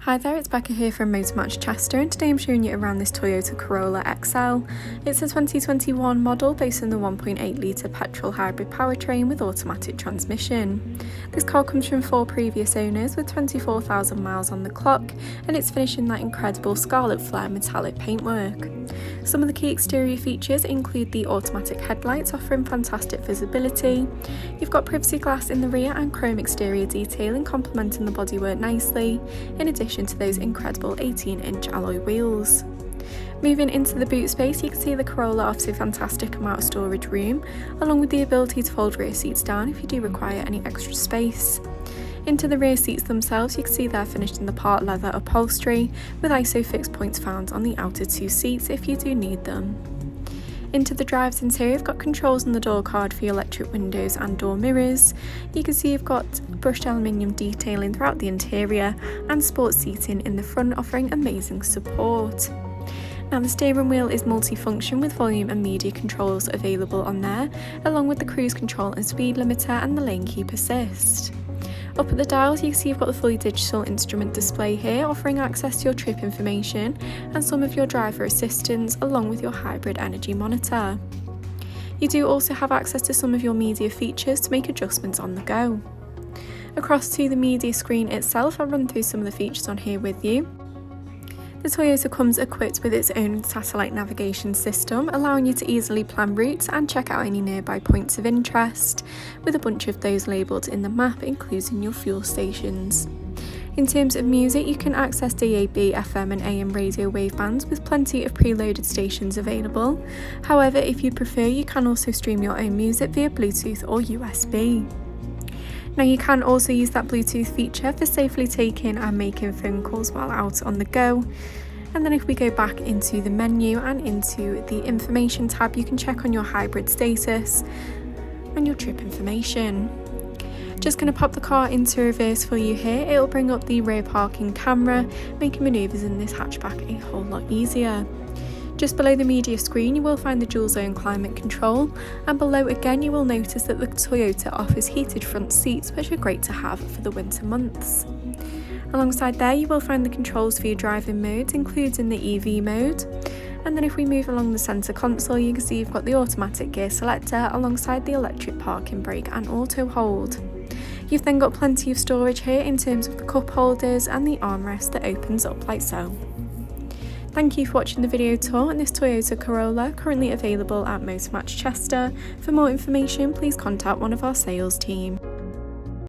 Hi there, it's Becca here from Motormatch Chester, and today I'm showing you around this Toyota Corolla XL. It's a 2021 model based on the 1.8 litre petrol hybrid powertrain with automatic transmission. This car comes from 4 previous owners with 24,000 miles on the clock, and it's finished in that incredible Scarlet Flare metallic paintwork. Some of the key exterior features include the automatic headlights offering fantastic visibility. You've got privacy glass in the rear and chrome exterior detailing complementing the bodywork nicely, in addition to those incredible 18-inch alloy wheels. Moving into the boot space, you can see the Corolla offers a fantastic amount of storage room, along with the ability to fold rear seats down if you do require any extra space. Into the rear seats themselves, you can see they're finished in the part leather upholstery, with ISO fixed points found on the outer 2 seats if you do need them. Into the driver's interior, you've got controls on the door card for your electric windows and door mirrors. You can see you've got brushed aluminium detailing throughout the interior and sports seating in the front, offering amazing support. Now the steering wheel is multifunction with volume and media controls available on there, along with the cruise control and speed limiter and the lane keep assist. Up at the dials, you can see you've got the fully digital instrument display here, offering access to your trip information and some of your driver assistance, along with your hybrid energy monitor. You do also have access to some of your media features to make adjustments on the go. Across to the media screen itself, I'll run through some of the features on here with you. The Toyota comes equipped with its own satellite navigation system, allowing you to easily plan routes and check out any nearby points of interest, with a bunch of those labelled in the map, including your fuel stations. In terms of music, you can access DAB, FM and AM radio wavebands with plenty of preloaded stations available. However, if you prefer, you can also stream your own music via Bluetooth or USB. Now you can also use that Bluetooth feature for safely taking and making phone calls while out on the go. And then if we go back into the menu and into the information tab, you can check on your hybrid status and your trip information. Just going to pop the car into reverse for you here. It'll bring up the rear parking camera, making manoeuvres in this hatchback a whole lot easier. Just below the media screen, you will find the dual zone climate control, and below again you will notice that the Toyota offers heated front seats, which are great to have for the winter months. Alongside there you will find the controls for your driving modes, including the EV mode. And then if we move along the centre console, you can see you've got the automatic gear selector alongside the electric parking brake and auto hold. You've then got plenty of storage here in terms of the cup holders and the armrest that opens up like so. Thank you for watching the video tour on this Toyota Corolla, currently available at Motormatch Chester. For more information, please contact one of our sales team.